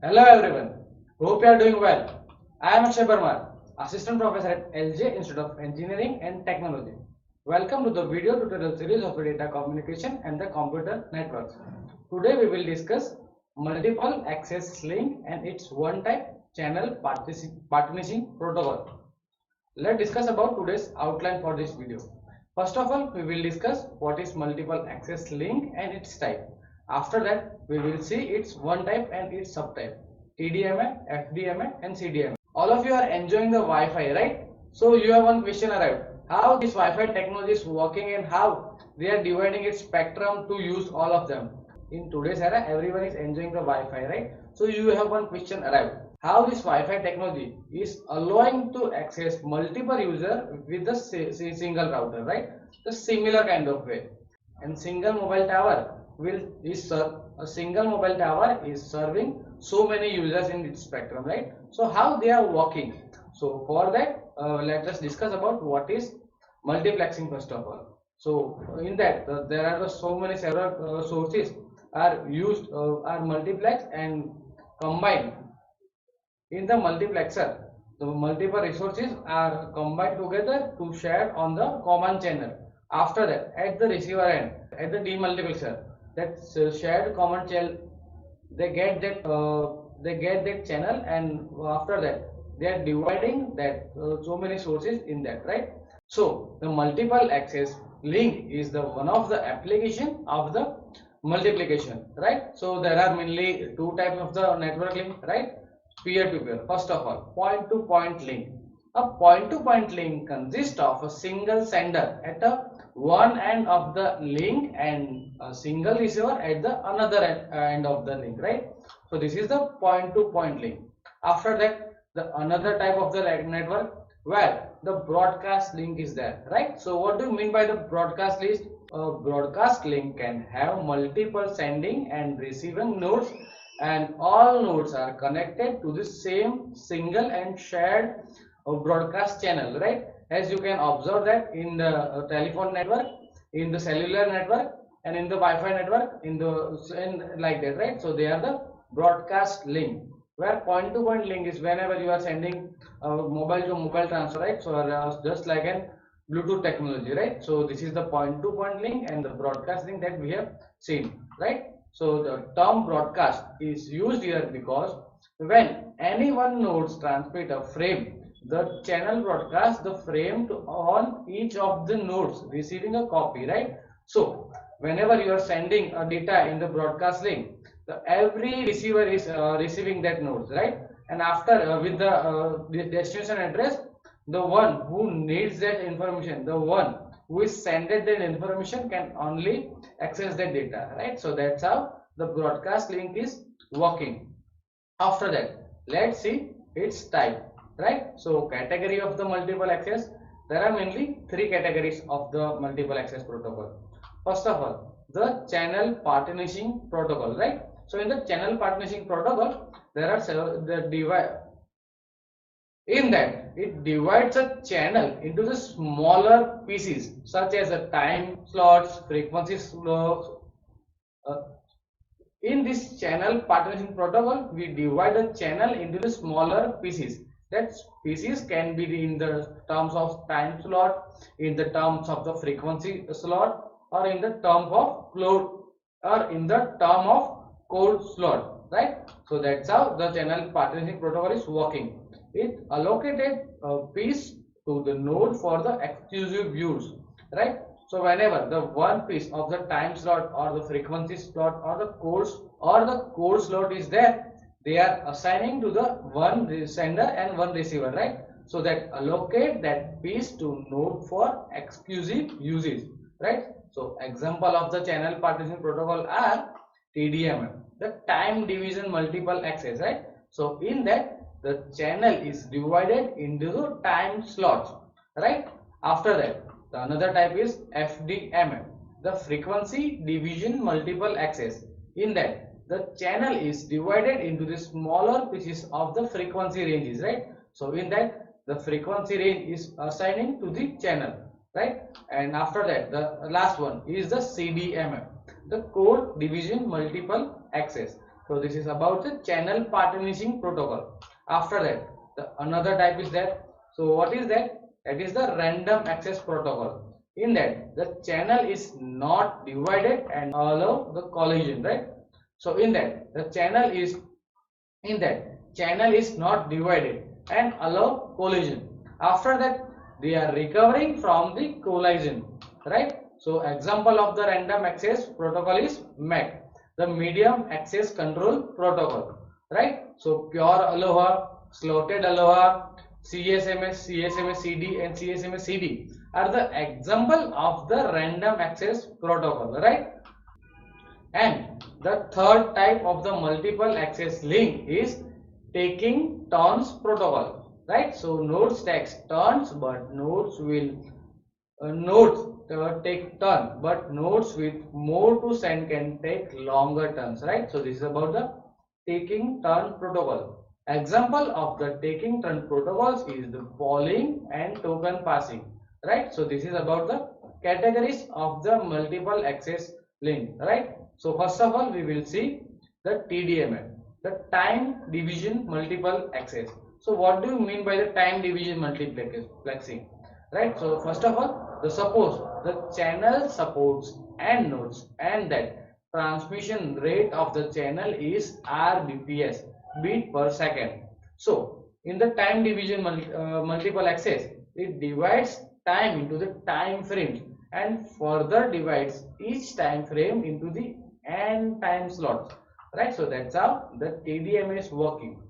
Hello everyone. Hope you are doing well. I am Akshay Parmar, Assistant Professor at LJ Institute of Engineering and Technology. Welcome to the video tutorial series of data communication and the computer networks. Today we will discuss multiple access link and its one-type channel partitioning protocol. Let's discuss about today's outline for this video. First of all, we will discuss what is multiple access link and its type. After that, we will see its one type and its subtype, TDMA, FDMA and CDMA. All of you are enjoying the Wi-Fi, right? So you have one question arrived. How this Wi-Fi technology is working and how they are dividing its spectrum to use all of them. In today's era, everyone is enjoying the Wi-Fi, right? So you have one question arrived. How this Wi-Fi technology is allowing to access multiple user with the single router, right? The similar kind of way. And single mobile tower a single mobile tower is serving so many users in its spectrum, right? So how they are working? So for that, let us discuss about what is multiplexing first of all. So in that there are so many several sources are used are multiplexed and combined in the multiplexer. The multiple resources are combined together to share on the common channel. After that, at the receiver end, at the demultiplexer, that shared common channel, they get that channel, and after that they are dividing that so many sources in that, right? So the multiple access link is the one of the application of the multiplication, right? So there are mainly two types of the network link, right? Peer to peer. First of all, point to point link. A point to point link consists of a single sender at a one end of the link and a single receiver at the another end of the link, right? So this is the point to point link. After that, the another type of the network where the broadcast link is there, right? So what do you mean by the broadcast list? A broadcast link can have multiple sending and receiving nodes, and all nodes are connected to the same single and shared broadcast channel, right? As you can observe that in the telephone network, in the cellular network, and in the Wi-Fi network, like that, right? So they are the broadcast link. Where point to point link is whenever you are sending mobile to mobile transfer, right? So just like an Bluetooth technology, right? So this is the point to point link and the broadcast link that we have seen, right? So the term broadcast is used here because when any one node transmit a frame, the channel broadcasts the frame to on each of the nodes receiving a copy, right? So whenever you are sending a data in the broadcast link, every receiver is receiving that nodes, right? And after with the destination address, the one who needs that information, the one who is sending that information can only access that data, right? So that's how the broadcast link is working. After that, let's see its type, right? So category of the multiple access, there are mainly three categories of the multiple access protocol. First of all, the channel partitioning protocol, right? So in the channel partitioning protocol, there are several in that it divides a channel into the smaller pieces such as a time slots, frequency slots. In this channel partitioning protocol, we divide the channel into the smaller pieces. That pieces can be in the terms of time slot, in the terms of the frequency slot, or in the term of load, or in the term of code slot, right? So that's how the channel partitioning protocol is working. It allocated a piece to the node for the exclusive use, right? So whenever the one piece of the time slot or the frequency slot or the code slot is there, they are assigning to the one sender and one receiver, right? So that allocate that piece to node for exclusive uses, right? So example of the channel partitioning protocol are TDMA, the time division multiple access, right? So in that the channel is divided into the time slots, right? After that, the another type is FDMA, the frequency division multiple access. In that the channel is divided into the smaller pieces of the frequency ranges, right? So in that the frequency range is assigning to the channel, right? And after that, the last one is the CDMA, the code division multiple access. So this is about the channel partitioning protocol. After that, the another type is that. So what is that? That is the random access protocol. In that, the channel is not divided and allow the collision, right? So in that, the channel is not divided and allow collision. After that, they are recovering from the collision, right? So example of the random access protocol is MEC, the medium access control protocol, right? So pure aloha, slotted aloha, CSMS, CSMS CD and CSMS CD are the example of the random access protocol, right? And the third type of the multiple access link is taking turns protocol, right? So nodes takes turns, but nodes take turn, but nodes with more to send can take longer turns, right? So this is about the taking turn protocol. Example of the taking turn protocols is the polling and token passing, right? So this is about the categories of the multiple access link, right? So first of all, we will see the TDMA, the time division multiple access. So what do you mean by the time division multiplexing, right? So first of all, suppose the channel supports n nodes and that transmission rate of the channel is Rbps, bit per second. So in the time division multiple access, it divides time into the time frames and further divides each time frame into the n time slots, right? So that's how the TDMA is working.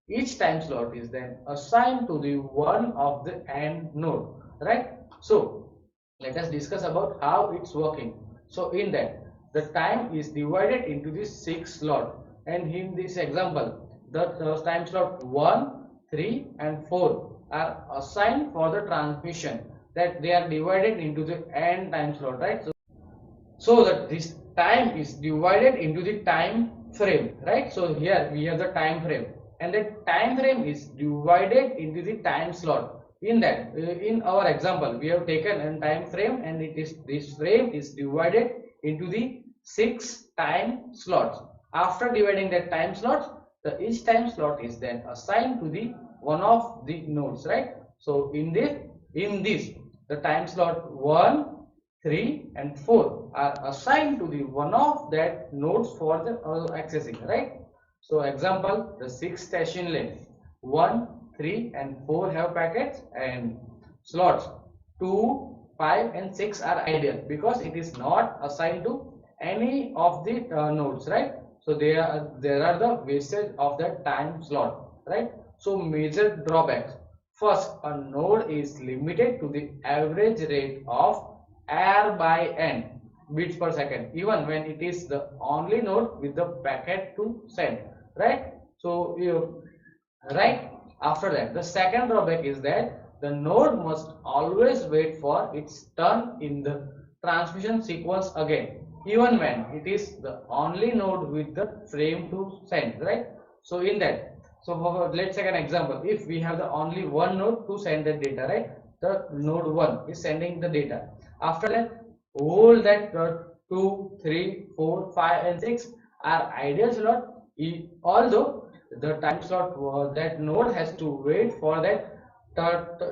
Each time slot is then assigned to the one of the n node, right? So let us discuss about how it's working. So in that, the time is divided into the 6 slot, and in this example, the time slot 1, 3 and 4 are assigned for the transmission, that they are divided into the n time slot, right? So that this time is divided into the time frame, right? So here we have the time frame, and the time frame is divided into the time slot. In that, in our example, we have taken a time frame, and this frame is divided into the 6 time slots. After dividing that time slots, each time slot is then assigned to the one of the nodes, right? So in this the time slot 1, 3 and 4 are assigned to the one of that nodes for the accessing, right? So example, the 6 station lane 1, 3 and 4 have packets, and slots 2, 5 and 6 are ideal because it is not assigned to any of the nodes, right? So there are the wastage of that time slot, right? So major drawbacks. First, a node is limited to the average rate of R by n bits per second, even when it is the only node with the packet to send, right? So right after that, the second drawback is that the node must always wait for its turn in the transmission sequence again, even when it is the only node with the frame to send, right? So in that, so let's take an example. If we have the only one node to send the data, right? The node 1 is sending the data. After that, all that 2, 3, 4, 5 and 6 are ideal slot, although the time slot that node has to wait for that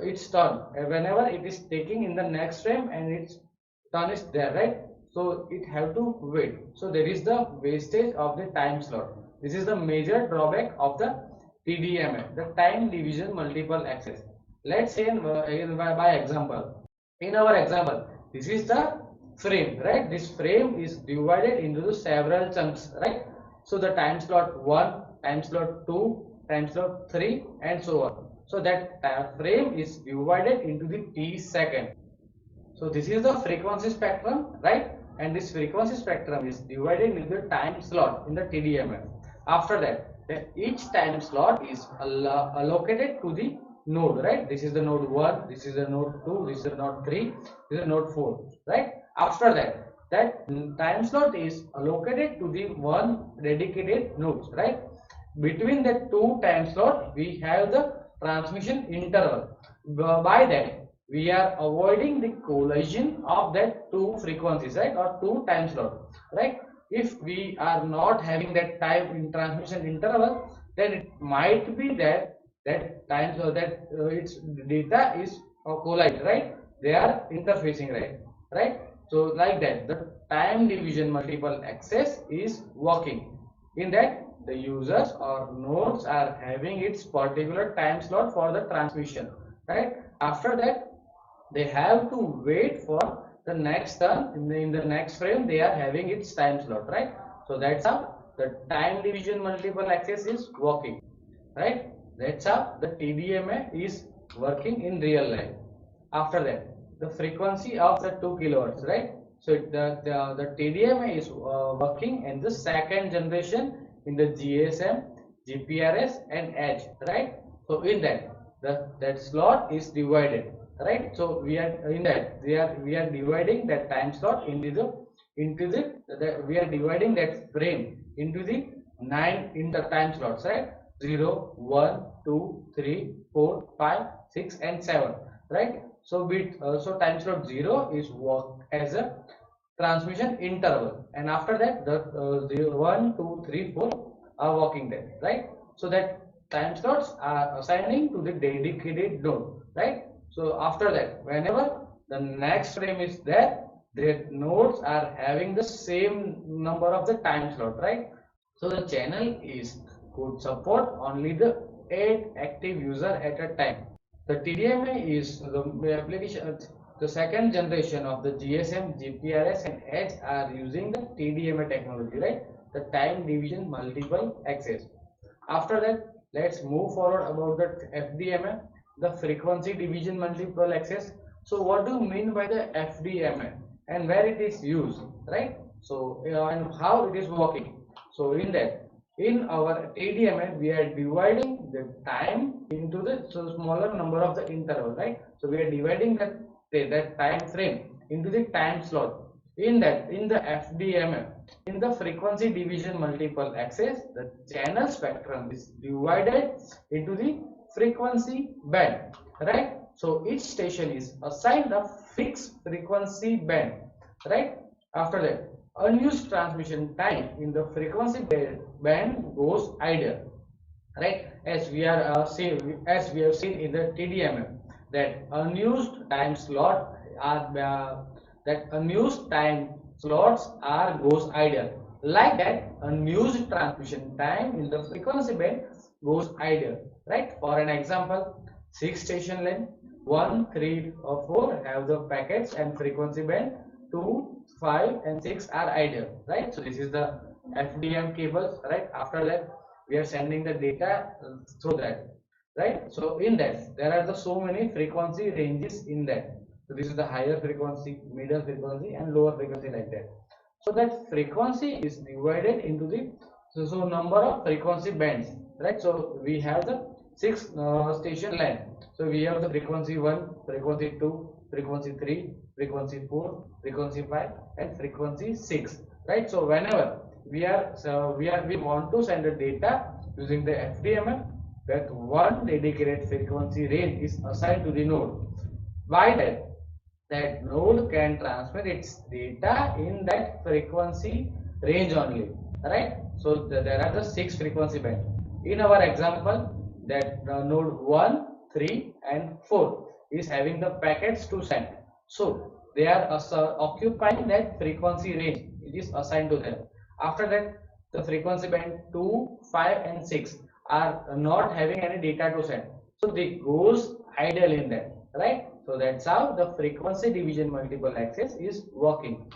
its turn whenever it is taking in the next frame and its turn is there, right? So it have to wait. So there is the wastage of the time slot. This is the major drawback of the TDMA, the time division multiple access. Let's say by example. In our example, this is the frame, right? This frame is divided into the several chunks, right? So the time slot 1, time slot 2, time slot 3 and so on. So that frame is divided into the t second. So this is the frequency spectrum, right? And this frequency spectrum is divided into the time slot in the TDMA. After that, each time slot is allocated to the node, right? This is the node 1, this is the node 2, this is the node 3, this is the node 4, right? After that, time slot is allocated to the one dedicated node, right? Between the two time slot, we have the transmission interval. By that, we are avoiding the collision of that two frequencies, right, or two time slot, right? if we are not having that time in transmission interval, then it might be that time so that its data is collide, right? They are interfacing, right? So like that, the time division multiple access is working. In that, the users or nodes are having its particular time slot for the transmission, right? After that, they have to wait for the next turn. In the next frame they are having its time slot, right? So that's how the time division multiple access is working, right? That's how the TDMA is working in real life. After that, the frequency of the 2 kilohertz, right? So the TDMA is working in the second generation in the GSM, GPRS and Edge, right? So in that, that slot is divided, right? So we are in that we are dividing that time slot into the we are dividing that frame into the 9 in the time slots, right? 0, 1, 2, 3, 4, 5, 6 and 7, right? So so time slot 0 is work as a transmission interval, and after that the 0, 1, 2, 3, 4 are working there, right? So that time slots are assigning to the dedicated node, right? So after that, whenever the next frame is there, the nodes are having the same number of the time slot, right? So the channel is could support only the 8 active user at a time. The TDMA is the application. The second generation of the GSM, GPRS, and Edge are using the TDMA technology, right? The time division multiple access. After that, let's move forward about the FDMA, the frequency division multiple access. So what do you mean by the FDMA and where it is used, right? So and how it is working. So in that, in our TDMA, we are dividing the time into the smaller number of the interval, right? So we are dividing that time frame into the time slot. In that, in the FDMA, in the frequency division multiple access, the channel spectrum is divided into the frequency band, right? So each station is assigned a fixed frequency band, right? After that, unused transmission time in the frequency band goes idle, right? As we are as we have seen in the TDMM, that unused time slot are that unused time slots are goes idle. Like that, unused transmission time in the frequency band goes idle, right? For an example, 6 station length 1, 3 or 4 have the packets and frequency band 2, 5 and 6 are idle, right? So this is the FDM cables, right? After that, we are sending the data through that, right? So in that there are the so many frequency ranges in that. So this is the higher frequency, middle frequency and lower frequency, like that. So that frequency is divided into the number of frequency bands, right? So we have the 6 station length. So we have the frequency 1, frequency 2, frequency 3, frequency 4, frequency 5 and frequency 6, right? So whenever we want to send the data using the FDMF, that one dedicated frequency range is assigned to the node. Why that node can transmit its data in that frequency range only, right? So there are the 6 frequency bands. In our example, that node 1, 3 and 4 is having the packets to send. So they are occupying that frequency range. It is assigned to them. After that, the frequency band 2, 5 and 6 are not having any data to send. So they goes idle in that, right? So that's how the frequency division multiple access is working,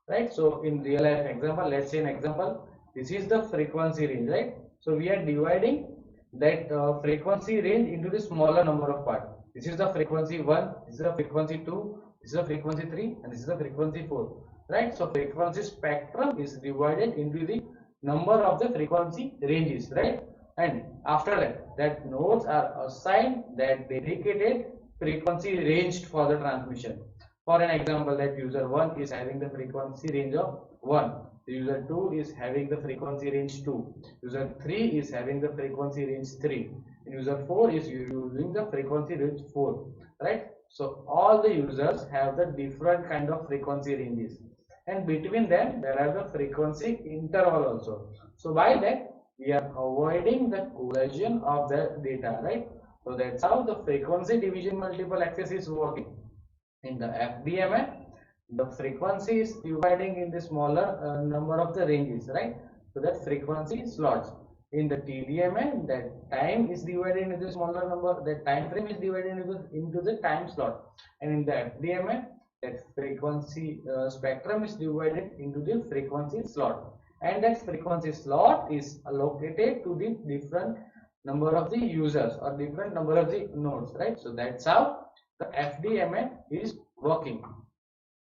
right? So in real life example, let's say an example, this is the frequency range, right? So we are dividing that frequency range into the smaller number of parts. This is the frequency 1, this is the frequency 2, this is the frequency 3 and this is the frequency 4, right? So frequency spectrum is divided into the number of the frequency ranges, right? And after that nodes are assigned that dedicated frequency range for the transmission. For an example, that user 1 is having the frequency range of 1, user 2 is having the frequency range 2, user 3 is having the frequency range 3, and user 4 is using the frequency range 4, right? So all the users have the different kind of frequency ranges. and between them there are the frequency interval also. So by that we are avoiding the collision of the data, right? So that's how the frequency division multiple access is working. In the FDMA, the frequency is dividing in the smaller number of the ranges, right? So that frequency slots. In the TDMA, that time is divided into the smaller number, that time frame is divided into the time slot. And in the FDMA, that frequency spectrum is divided into the frequency slot. And that frequency slot is allocated to the different number of the users or different number of the nodes, right? So that's how the FDMA is working.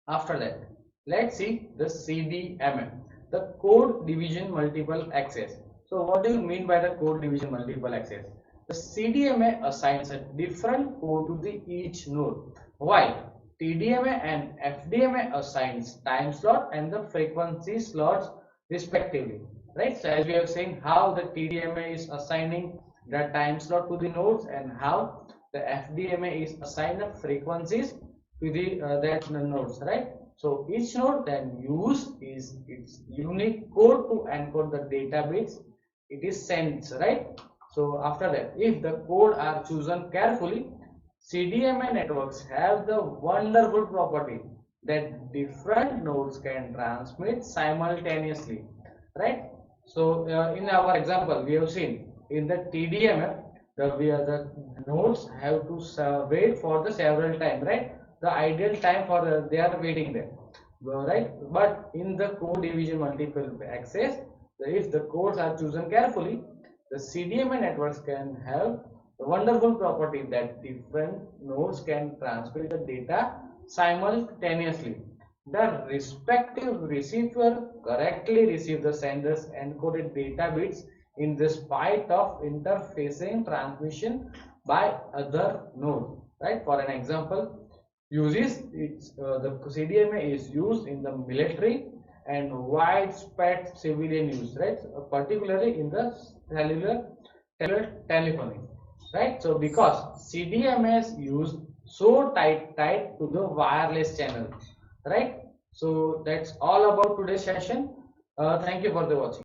After that, let's see the CDMA, the code division multiple access. So what do you mean by the code division multiple access? The CDMA assigns a different code to the each node, while TDMA and FDMA assigns time slot and the frequency slots respectively. Right? So as we have seen how the TDMA is assigning the time slot to the nodes and how the FDMA is assigning the frequencies to the that nodes, right? So each node then use is its unique code to encode the data bits it is sent, right? So after that, if the code are chosen carefully, CDMA networks have the wonderful property that different nodes can transmit simultaneously, right? So in our example, we have seen in the TDMA, the nodes have to wait for the several time, right? The ideal time for they are waiting there, right? But in the code division multiple access, if the codes are chosen carefully, the CDMA networks can have the wonderful property that different nodes can transmit the data simultaneously. The respective receiver correctly receive the sender's encoded data bits in the spite of interfacing transmission by other node, right? For an example, the CDMA is used in the military and widespread civilian use, right? Particularly in the cellular telephony, right? So because CDMA is used so tight to the wireless channel, right? So that's all about today's session. Thank you for the watching.